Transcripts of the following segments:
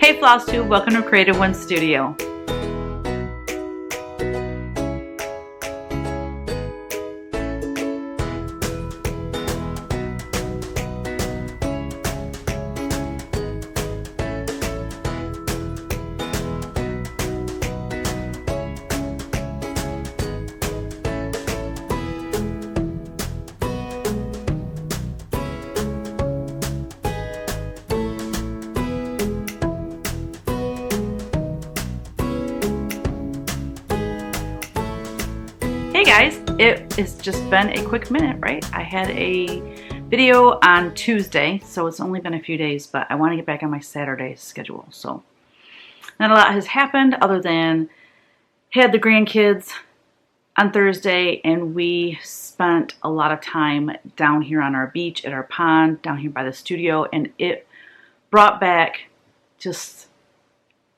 Hey Flosstube, welcome to Creative One Studio. Hey guys, it has just been a quick minute, right? I had a video on Tuesday, so it's only been a few days, but I want to get back on my Saturday schedule. So not a lot has happened other than had the grandkids on Thursday, and we spent a lot of time down here on our beach at our pond, down here by the studio, and it brought back just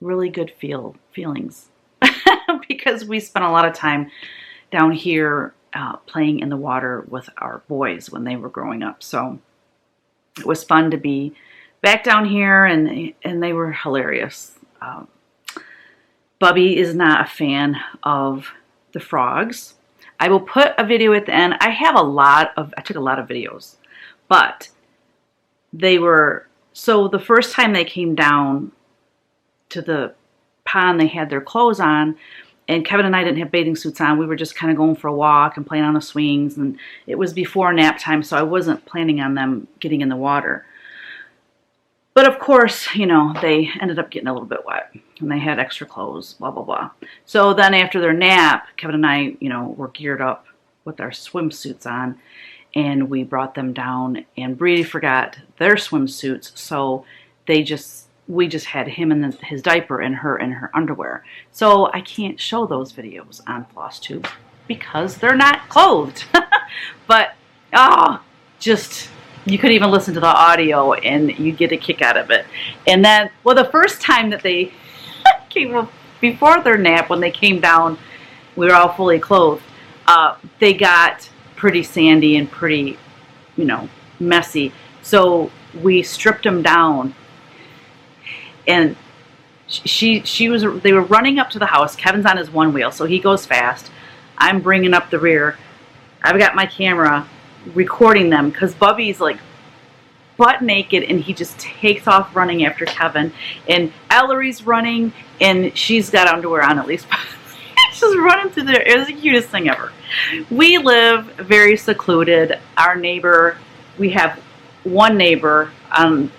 really good feelings because we spent a lot of time down here playing in the water with our boys when they were growing up. So it was fun to be back down here, and they were hilarious. Bubby is not a fan of the frogs. I will put a video at the end. I took a lot of videos, but so the first time they came down to the pond, they had their clothes on, and Kevin and I didn't have bathing suits on. We were just kind of going for a walk and playing on the swings, and it was before nap time, so I wasn't planning on them getting in the water. But of course, you know, they ended up getting a little bit wet, and they had extra clothes, blah, blah, blah. So then after their nap, Kevin and I, you know, were geared up with our swimsuits on, and we brought them down, and Brady forgot their swimsuits, so we just had him in his diaper and her in her underwear. So I can't show those videos on Flosstube because they're not clothed. But, you could even listen to the audio and you get a kick out of it. And then, well, the first time that they came up, before their nap, when they came down, we were all fully clothed. They got pretty sandy and pretty, you know, messy. We stripped them down. And they were running up to the house. Kevin's on his one wheel, so he goes fast. I'm bringing up the rear. I've got my camera recording them because Bubby's like butt naked, and he just takes off running after Kevin. And Ellery's running, and she's got underwear on at least. She's running through there. It was the cutest thing ever. We live very secluded. Our neighbor, we have one neighbor on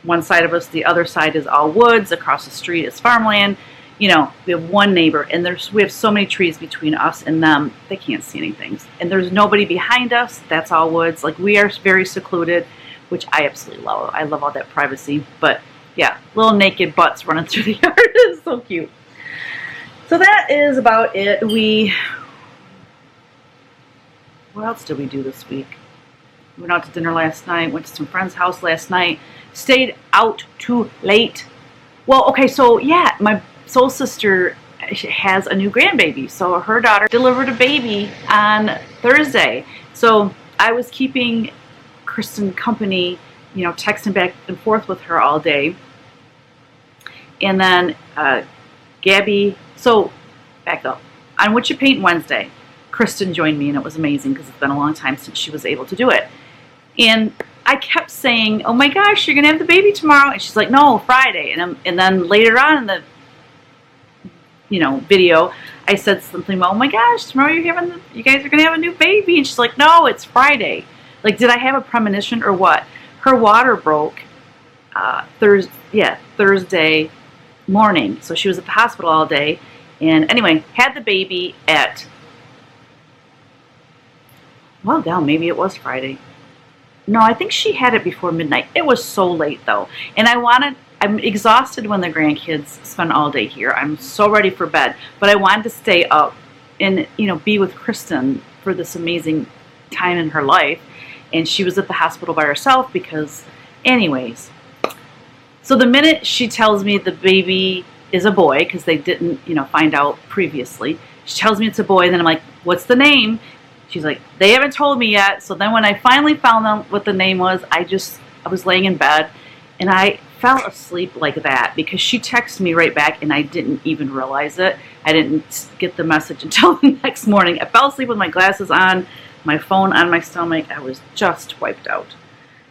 one side of us, the other side is all woods, across the street is farmland. You know, we have one neighbor, and we have so many trees between us and them, they can't see anything. And there's nobody behind us, that's all woods. Like, we are very secluded, which I absolutely love. I love all that privacy. But yeah, little naked butts running through the yard is so cute. So that is about it. What else did we do this week? We went out to dinner last night, went to some friend's house last night, stayed out too late. Well, okay, so yeah, my soul sister has a new grandbaby. So her daughter delivered a baby on Thursday. So I was keeping Kristen company, you know, texting back and forth with her all day. And then Gabby, so back up. On What You Paint Wednesday, Kristen joined me, and it was amazing because it's been a long time since she was able to do it. And I kept saying, oh my gosh, you're going to have the baby tomorrow. And she's like, no, Friday. And then later on in the, you know, video, I said something about, oh my gosh, tomorrow you guys are going to have a new baby. And she's like, no, it's Friday. Like, did I have a premonition or what? Her water broke Thursday morning. So she was at the hospital all day. And anyway, had the baby at, well, down, maybe it was Friday. No, I think she had it before midnight. It was so late though. And I'm exhausted when the grandkids spend all day here. I'm so ready for bed. But I wanted to stay up and, you know, be with Kristen for this amazing time in her life. And she was at the hospital by herself because, anyways. So the minute she tells me the baby is a boy, because they didn't, you know, find out previously. She tells me it's a boy, and then I'm like, what's the name? She's like, they haven't told me yet. So then when I finally found out what the name was, I was laying in bed, and I fell asleep like that because she texted me right back and I didn't even realize it. I didn't get the message until the next morning. I fell asleep with my glasses on, my phone on my stomach. I was just wiped out.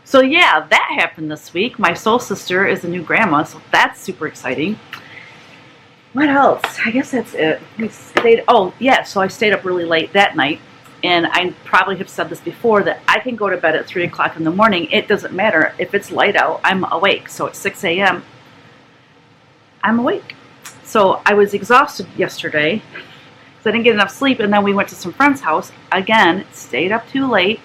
So yeah, that happened this week. My soul sister is a new grandma, so that's super exciting. What else? I guess that's it. Oh yeah, so I stayed up really late that night. And I probably have said this before, that I can go to bed at 3 o'clock in the morning. It doesn't matter. If it's light out, I'm awake. So at 6 a.m., I'm awake. So I was exhausted yesterday because I didn't get enough sleep. And then we went to some friend's house. Again, stayed up too late.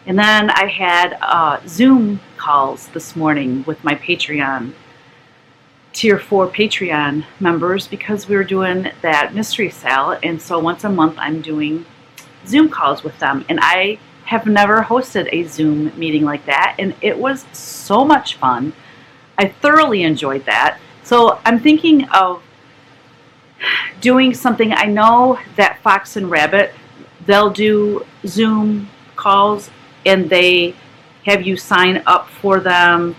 And then I had Zoom calls this morning with my Patreon, Tier 4 Patreon members, because we were doing that mystery sale. And so once a month, I'm doing Zoom calls with them, and I have never hosted a Zoom meeting like that, and it was so much fun. I thoroughly enjoyed that. So I'm thinking of doing something. I know that Fox and Rabbit, they'll do Zoom calls and they have you sign up for them,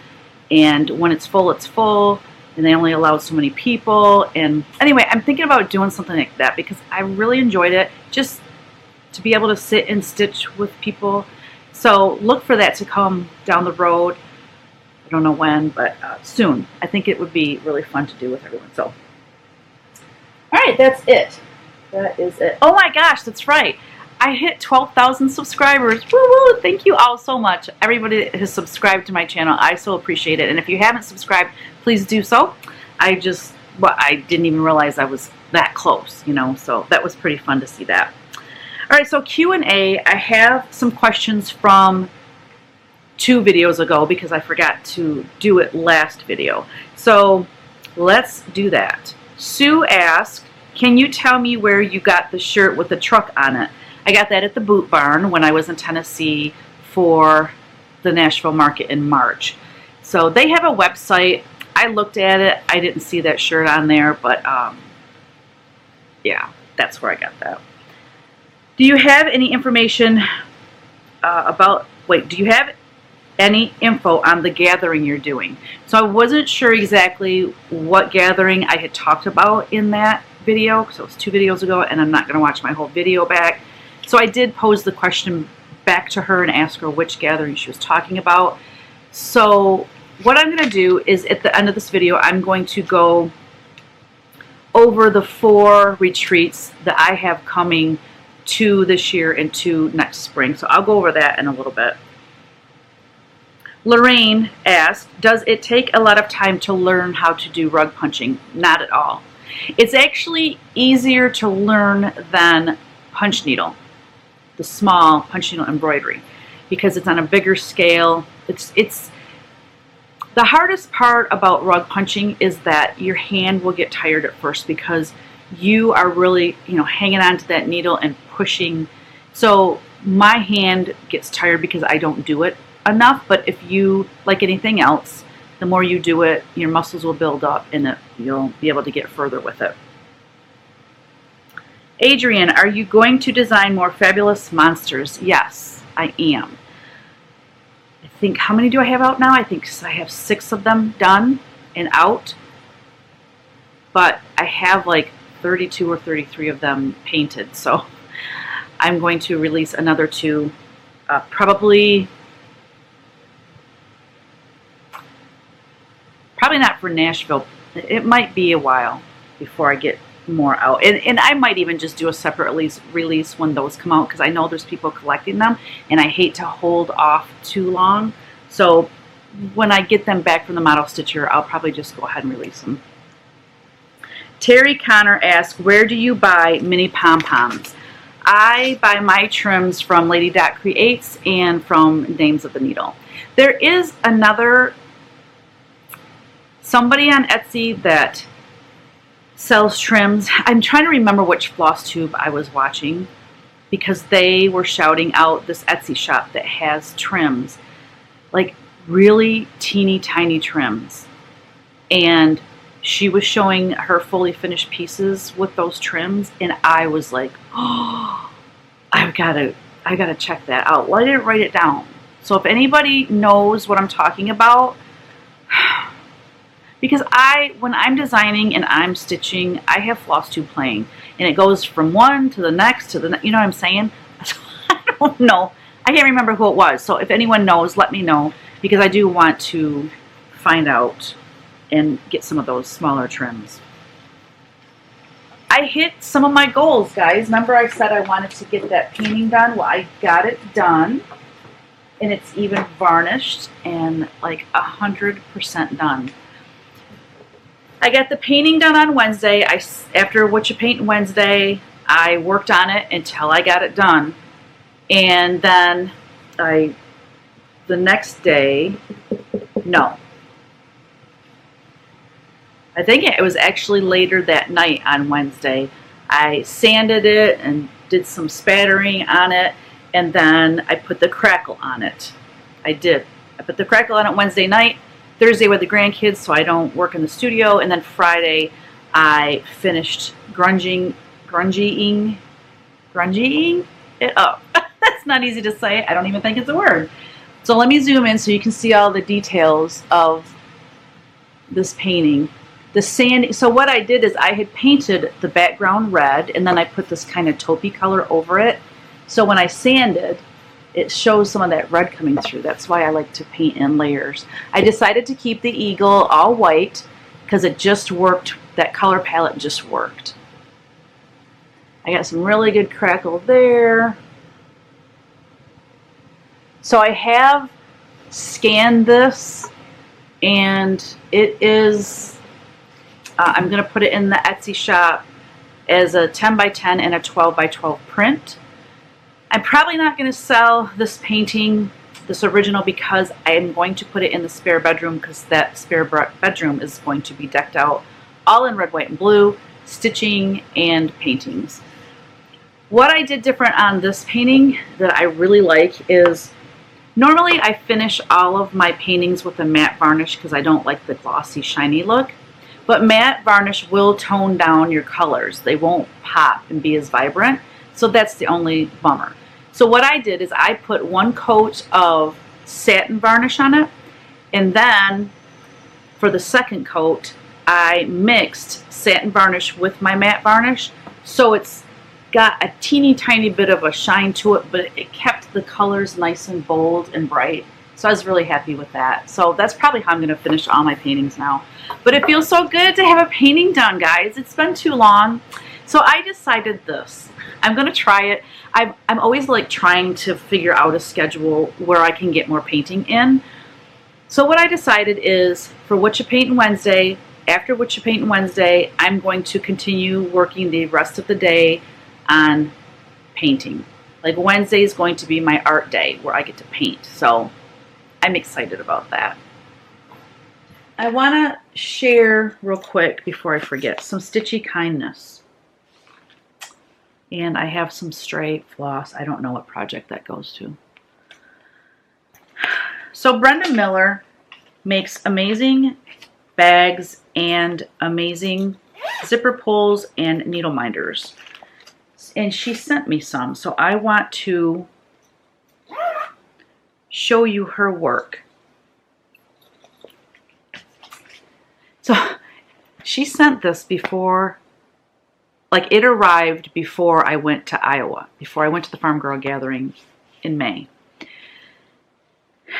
and when it's full, it's full, and they only allow so many people. And anyway, I'm thinking about doing something like that because I really enjoyed it, just to be able to sit and stitch with people. So look for that to come down the road. I don't know when, but soon. I think it would be really fun to do with everyone. So, all right, that's it. That is it. Oh my gosh, that's right. I hit 12,000 subscribers. Woo-woo! Thank you all so much. Everybody that has subscribed to my channel, I so appreciate it. And if you haven't subscribed, please do so. I didn't even realize I was that close, you know, so that was pretty fun to see that. All right, so Q&A, I have some questions from 2 videos ago because I forgot to do it last video. So let's do that. Sue asked, can you tell me where you got the shirt with the truck on it? I got that at the Boot Barn when I was in Tennessee for the Nashville market in March. So they have a website. I looked at it. I didn't see that shirt on there, but yeah, that's where I got that. Do you have any information do you have any info on the gathering you're doing? So I wasn't sure exactly what gathering I had talked about in that video, because it was 2 videos ago, and I'm not going to watch my whole video back. So I did pose the question back to her and ask her which gathering she was talking about. So what I'm going to do is at the end of this video, I'm going to go over the 4 retreats that I have coming 2 this year and 2 next spring. So I'll go over that in a little bit. Lorraine asked, does it take a lot of time to learn how to do rug punching? Not at all. It's actually easier to learn than punch needle, the small punch needle embroidery, because it's on a bigger scale. It's the hardest part about rug punching is that your hand will get tired at first because you are really, hanging on to that needle and pushing. So my hand gets tired because I don't do it enough. But if you, like anything else, the more you do it, your muscles will build up and you'll be able to get further with it. Adrian, are you going to design more fabulous monsters? Yes, I am. I think, how many do I have out now? I think I have 6 of them done and out. But I have like 32 or 33 of them painted. So I'm going to release another 2, probably not for Nashville. It might be a while before I get more out. And I might even just do a separate release when those come out, because I know there's people collecting them and I hate to hold off too long. So when I get them back from the model stitcher, I'll probably just go ahead and release them. Terry Connor asks, where do you buy mini pom-poms? I buy my trims from Lady Dot Creates and from Names of the Needle. There is somebody on Etsy that sells trims. I'm trying to remember which Flosstube I was watching, because they were shouting out this Etsy shop that has trims, like really teeny tiny trims. And she was showing her fully finished pieces with those trims, and I was like, oh, I gotta check that out. Well, I didn't write it down. So if anybody knows what I'm talking about, Because when I'm designing and I'm stitching, I have Flosstube playing, and it goes from one to the next to the, you know what I'm saying? I don't know. I can't remember who it was. So if anyone knows, let me know, because I do want to find out and get some of those smaller trims. I hit some of my goals, guys. Remember I said I wanted to get that painting done? Well, I got it done, and it's even varnished and like 100% done. I got the painting done on Wednesday. After What You Paint Wednesday, I worked on it until I got it done. And then the next day, no. I think it was actually later that night on Wednesday. I sanded it and did some spattering on it, and then I put the crackle on it. I put the crackle on it Wednesday night, Thursday with the grandkids so I don't work in the studio, and then Friday I finished grunging it up. That's not easy to say. I don't even think it's a word. So let me zoom in so you can see all the details of this painting. The sanding, so what I did is I had painted the background red, and then I put this kind of taupey color over it. So when I sanded, it shows some of that red coming through. That's why I like to paint in layers. I decided to keep the eagle all white because it just worked. That color palette just worked. I got some really good crackle there. So I have scanned this, and it is, I'm going to put it in the Etsy shop as a 10 by 10 and a 12 by 12 print. I'm probably not going to sell this painting, this original, because I am going to put it in the spare bedroom, because that spare bedroom is going to be decked out all in red, white, and blue, stitching and paintings. What I did different on this painting that I really like is, normally I finish all of my paintings with a matte varnish because I don't like the glossy, shiny look. But matte varnish will tone down your colors. They won't pop and be as vibrant. So that's the only bummer. So what I did is I put one coat of satin varnish on it, and then for the second coat I mixed satin varnish with my matte varnish, so it's got a teeny tiny bit of a shine to it, but it kept the colors nice and bold and bright. So I was really happy with that. So that's probably how I'm going to finish all my paintings now. But it feels so good to have a painting done, guys. It's been too long. So I decided this. I'm going to try it. I'm always like trying to figure out a schedule where I can get more painting in. So what I decided is, for What You Paint Wednesday, after What You Paint Wednesday, I'm going to continue working the rest of the day on painting. Like Wednesday is going to be my art day where I get to paint. So I'm excited about that. I want to share real quick before I forget some stitchy kindness. And I have some stray floss. I don't know what project that goes to. So Brenda Miller makes amazing bags and amazing zipper pulls and needle minders. And she sent me some, so I want to show you her work. So she sent this before, like it arrived before I went to Iowa, before I went to the Farm Girl Gathering in May.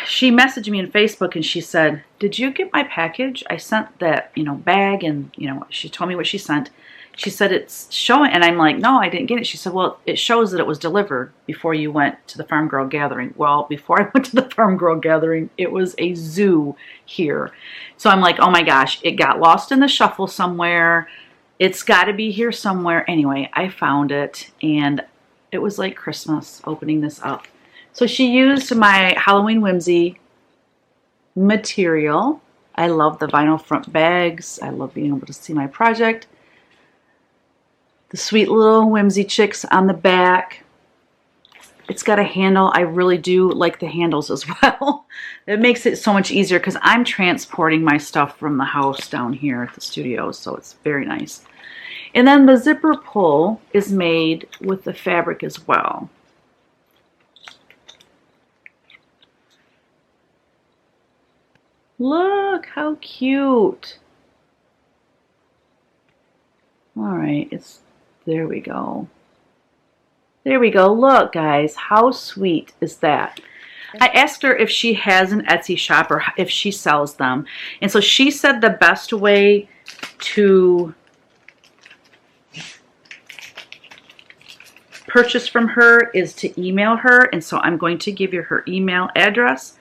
She messaged me on Facebook and she said, "Did you get my package? I sent that, bag," and, she told me what she sent. She said, "It's showing," and I'm like, "No, I didn't get it." She said, "Well, it shows that it was delivered before you went to the Farm Girl Gathering." Well, before I went to the Farm Girl Gathering, it was a zoo here. So I'm like, oh my gosh, it got lost in the shuffle somewhere. It's got to be here somewhere. Anyway, I found it, and it was like Christmas opening this up. So she used my Halloween Whimsy material. I love the vinyl front bags. I love being able to see my project. The sweet little Whimsy chicks on the back. It's got a handle. I really do like the handles as well. It makes it so much easier because I'm transporting my stuff from the house down here at the studio, so it's very nice. And then the zipper pull is made with the fabric as well. Look how cute. right, there we go. There we go. Look, guys, how sweet is that? I asked her if she has an Etsy shop or if she sells them. And so she said the best way to purchase from her is to email her. And so I'm going to give you her email address.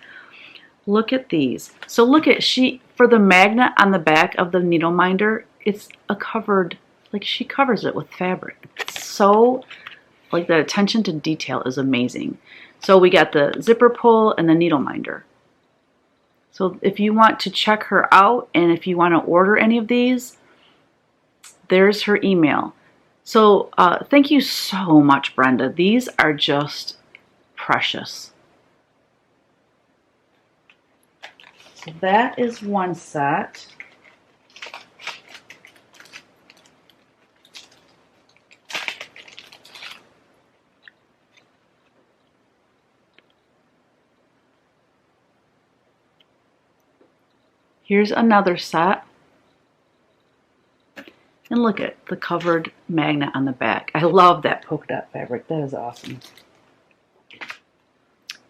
Look at these. So look at, for the magnet on the back of the needle minder, it's a covered, like she covers it with fabric. It's so, like the attention to detail is amazing. So we got the zipper pull and the needle minder. So if you want to check her out and if you want to order any of these, there's her email. So thank you so much, Brenda. These are just precious. So that is one set. Here's another set. And look at the covered magnet on the back. I love that polka dot fabric. That is awesome.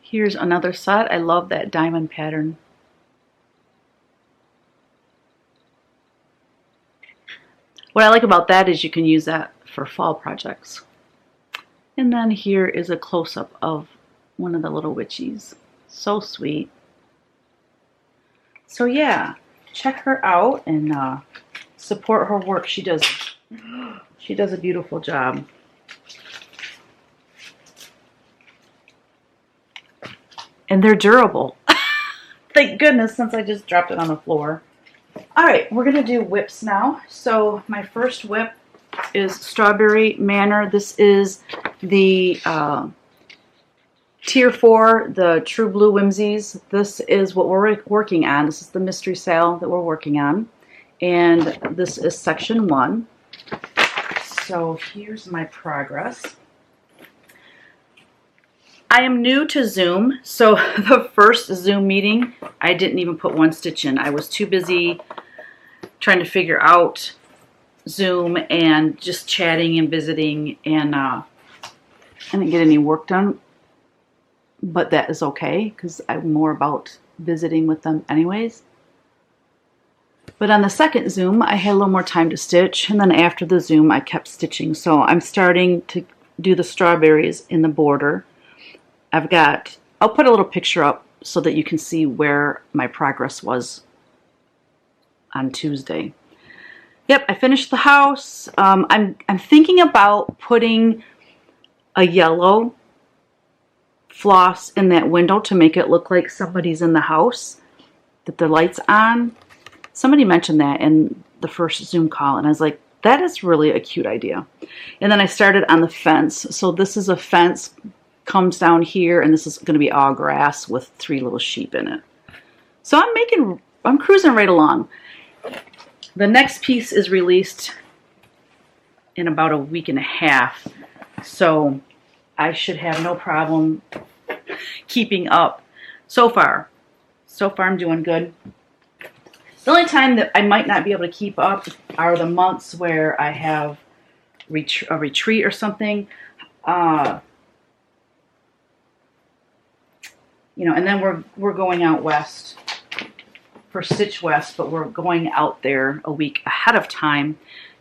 Here's another set. I love that diamond pattern. What I like about that is you can use that for fall projects. And then here is a close-up of one of the little witchies. So sweet. So yeah, check her out and support her work. She does a beautiful job. And they're durable. Thank goodness, since I just dropped it on the floor. All right, we're gonna do whips now. So my first whip is Strawberry Manor. This is the Tier 4, the True Blue Whimsies. This is what we're working on. This is the mystery sale that we're working on. And this is section 1. So here's my progress. I am new to Zoom, so the first Zoom meeting, I didn't even put one stitch in. I was too busy trying to figure out Zoom and just chatting and visiting, and I didn't get any work done. But that is okay, because I'm more about visiting with them anyways. But on the second Zoom, I had a little more time to stitch, and then after the Zoom, I kept stitching. So I'm starting to do the strawberries in the border. I'll put a little picture up so that you can see where my progress was on Tuesday. Yep, I finished the house. I'm thinking about putting a yellow floss in that window to make it look like somebody's in the house, that the light's on. Somebody mentioned that in the first Zoom call, and I was like, that is really a cute idea. And then I started on the fence. So this is a fence, comes down here, and this is going to be all grass with 3 little sheep in it. So I'm cruising right along. The next piece is released in about a week and a half. So I should have no problem keeping up. So far I'm doing good. The only time that I might not be able to keep up are the months where I have a retreat or something. And then we're going out west for Stitch West, but we're going out there a week ahead of time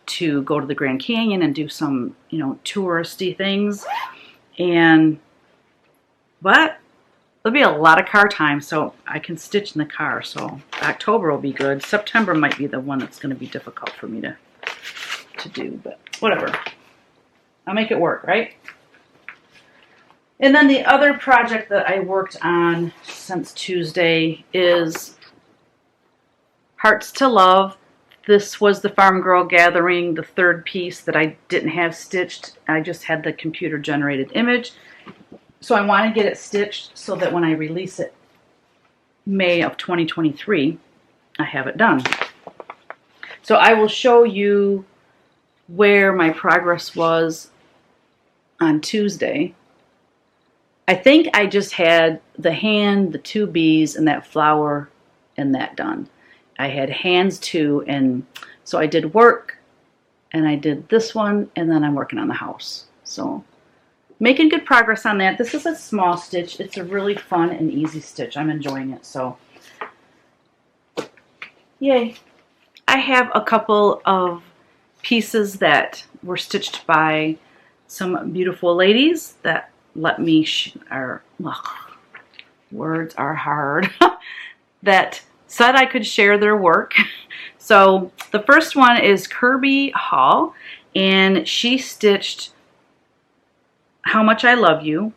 to go to the Grand Canyon and do some, touristy things. But there'll be a lot of car time, so I can stitch in the car. So October will be good. September might be the one that's going to be difficult for me to do, but whatever. I'll make it work, right? And then the other project that I worked on since Tuesday is Hearts to Love. This was the Farm Girl Gathering, the third piece that I didn't have stitched. I just had the computer generated image. So I want to get it stitched so that when I release it May of 2023, I have it done. So I will show you where my progress was on Tuesday. I think I just had the hand, the 2 bees, and that flower and that done. I had hands too, and so I did work and I did this one, and then I'm working on the house. So making good progress on that. This is a small stitch. It's a really fun and easy stitch. I'm enjoying it. So yay. I have a couple of pieces that were stitched by some beautiful ladies that let me, words are hard, that said I could share their work. So the first one is Kirby Hall, and she stitched How Much I Love You.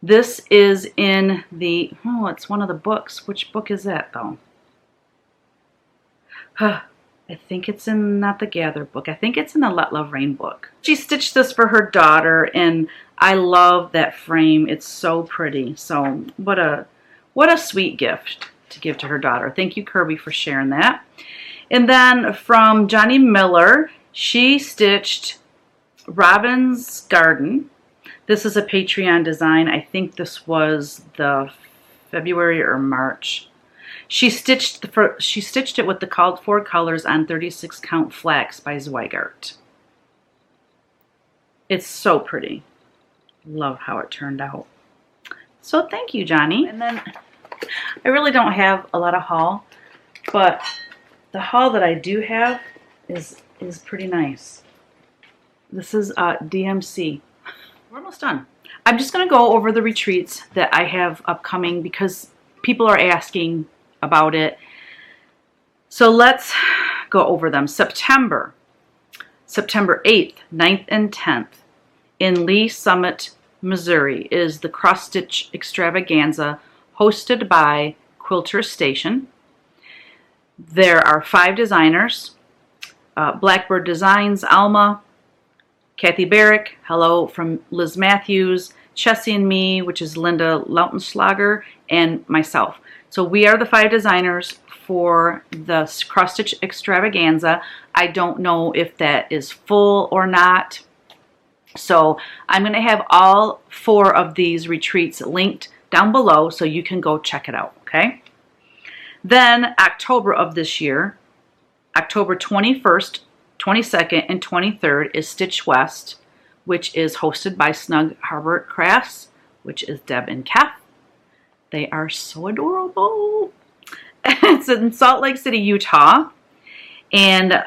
This is in the, oh, it's one of the books. Which book is that though? I think it's in, not the Gather book, I think it's in the Let Love Rain book. She stitched this for her daughter, and I love that frame. It's so pretty. So what a sweet gift to give to her daughter. Thank you, Kirby, for sharing that. And then from Johnny Miller, she stitched Robin's Garden. This is a Patreon design. I think this was the February or March. She stitched it with the called for colors on 36 count flax by Zweigart. It's so pretty. Love how it turned out. So thank you, Johnny. And then I really don't have a lot of haul, but the haul that I do have is pretty nice. This is DMC. We're almost done. I'm just going to go over the retreats that I have upcoming because people are asking about it. So let's go over them. September 8th, 9th, and 10th in Lee Summit, Missouri is the Cross Stitch Extravaganza hosted by Quilters Station. There are 5 designers, Blackbird Designs, Alma, Kathy Barrick, hello from Liz Matthews, Chessie and me, which is Linda Lautenschlager, and myself. So we are the 5 designers for the Cross Stitch Extravaganza. I don't know if that is full or not. So I'm going to have all 4 of these retreats linked down below so you can go check it out, okay? Then October of this year, October 21st, 22nd, and 23rd is Stitch West, which is hosted by Snug Harbor Crafts, which is Deb and Kath. They are so adorable. It's in Salt Lake City, Utah. And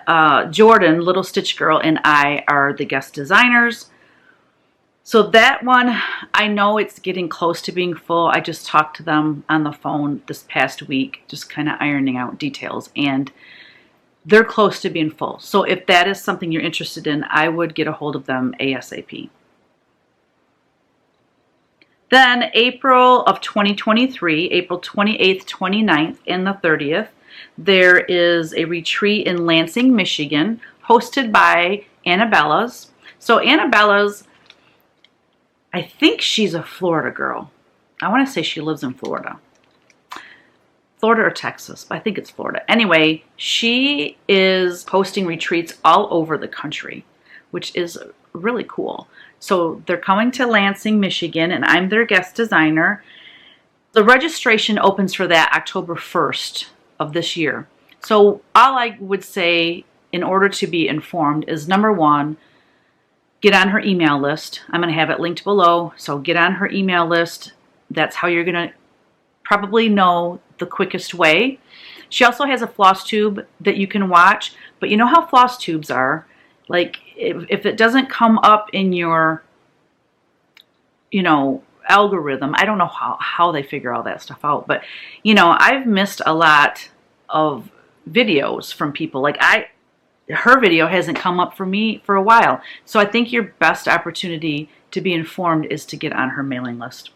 Jordan, Little Stitch Girl, and I are the guest designers. So that one, I know it's getting close to being full. I just talked to them on the phone this past week, just kind of ironing out details, and they're close to being full. So if that is something you're interested in, I would get a hold of them ASAP. Then April of 2023, April 28th, 29th, and the 30th, there is a retreat in Lansing, Michigan, hosted by Annabella's. So Annabella's, I think she's a Florida girl. I want to say she lives in Florida. Florida or Texas, but I think it's Florida. Anyway, she is hosting retreats all over the country, which is really cool. So they're coming to Lansing, Michigan, and I'm their guest designer. The registration opens for that October 1st of this year. So all I would say in order to be informed is, number one, get on her email list. I'm going to have it linked below, so get on her email list. That's how you're going to probably know the quickest way. She also has a floss tube that you can watch, but you know how floss tubes are. Like, if it doesn't come up in your, you know, algorithm, I don't know how they figure all that stuff out, but, you know, I've missed a lot of videos from people. Like, her video hasn't come up for me for a while. So I think your best opportunity to be informed is to get on her mailing list.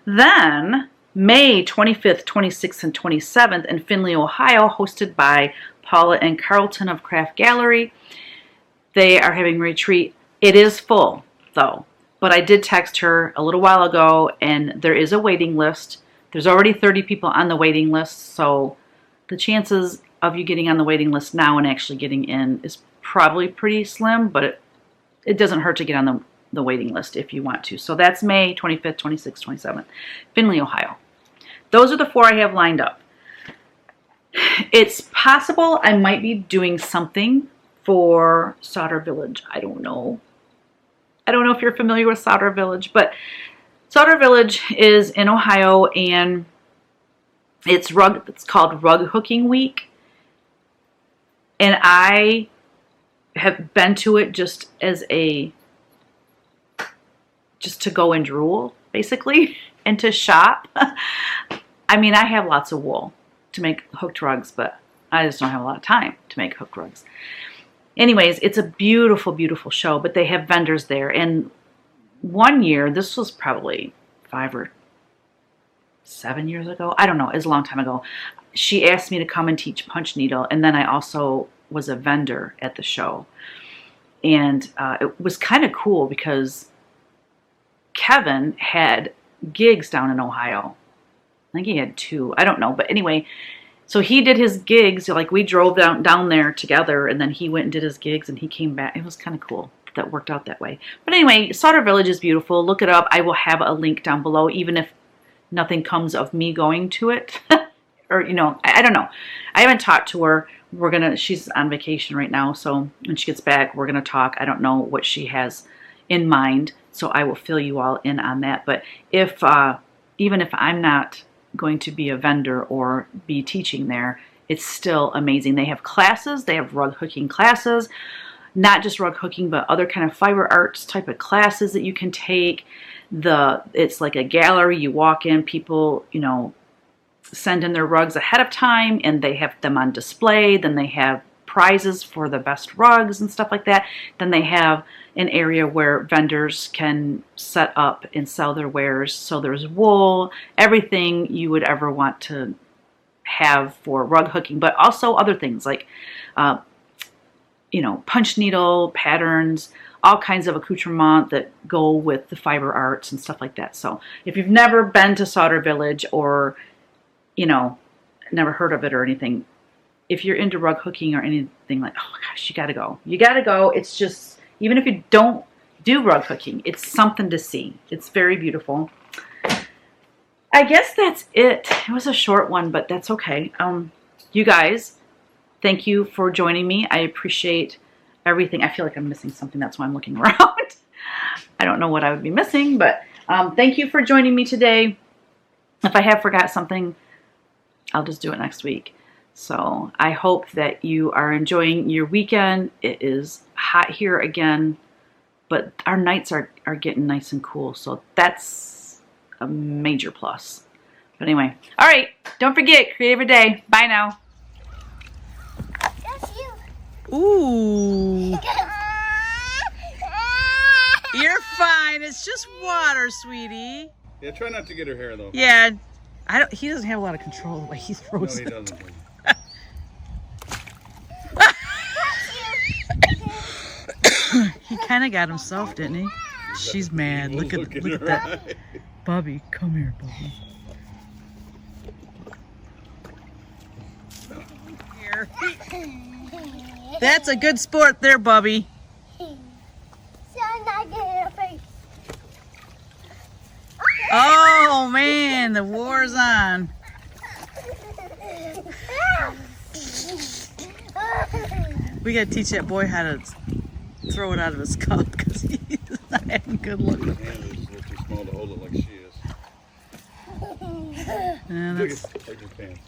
Then, May 25th, 26th, and 27th in Findlay, Ohio, hosted by Paula and Carlton of Craft Gallery. They are having a retreat. It is full, though. But I did text her a little while ago, and there is a waiting list. There's already 30 people on the waiting list, so the chances of you getting on the waiting list now and actually getting in is probably pretty slim, but it doesn't hurt to get on the waiting list if you want to. So that's May 25th, 26th, 27th, Findlay, Ohio. Those are the 4 I have lined up. It's possible I might be doing something for Sauder Village. I don't know if you're familiar with Sauder Village, but Sauder Village is in Ohio, and it's called Rug Hooking Week. And I have been to it just to go and drool, basically, and to shop. I mean, I have lots of wool to make hooked rugs, but I just don't have a lot of time to make hooked rugs. Anyways, it's a beautiful, beautiful show, but they have vendors there. And one year, this was probably 5 or 7 years ago, I don't know, it was a long time ago, she asked me to come and teach punch needle, and then I also was a vendor at the show. And it was kind of cool because Kevin had gigs down in Ohio. I think he had 2, I don't know, but anyway, so he did his gigs, like we drove down there together, and then he went and did his gigs, and he came back. It was kind of cool that worked out that way. But anyway, Sauder Village is beautiful. Look it up. I will have a link down below, even if nothing comes of me going to it. Or, you know, I don't know. I haven't talked to her. She's on vacation right now, so when she gets back, we're gonna talk. I don't know what she has in mind, so I will fill you all in on that. But if even if I'm not going to be a vendor or be teaching there, it's still amazing. They have classes. They have rug hooking classes, not just rug hooking, but other kind of fiber arts type of classes that you can take. It's like a gallery. You walk in, people, you know, send in their rugs ahead of time, and they have them on display. Then they have prizes for the best rugs and stuff like that. Then they have an area where vendors can set up and sell their wares. So there's wool, everything you would ever want to have for rug hooking, but also other things like, you know, punch needle patterns, all kinds of accoutrement that go with the fiber arts and stuff like that. So if you've never been to Sauder Village, or, you know, never heard of it or anything, if you're into rug hooking or anything, like, oh my gosh, you gotta go. You gotta go. It's just, even if you don't do rug hooking, it's something to see. It's very beautiful. I guess that's it. It was a short one, but that's okay. You guys, thank you for joining me. I appreciate everything. I feel like I'm missing something. That's why I'm looking around. I don't know what I would be missing, but thank you for joining me today. If I have forgot something, I'll just do it next week. So I hope that you are enjoying your weekend. It is hot here again, but our nights are getting nice and cool. So that's a major plus. But anyway, all right, don't forget, create every day. Bye now. That's you. Ooh. You're fine. It's just water, sweetie. Yeah, try not to get her hair though. Yeah, he doesn't have a lot of control the way he throws it. No, he doesn't. He kind of got himself, didn't he? She's mad. Look at that. Bubby, come here, Bubby. Here. That's a good sport there, Bubby. Oh man, the war's on. We gotta teach that boy how to throw it out of his cup because he's not having good luck. His hand is too small to hold it like she is. Yeah, Look at her pants.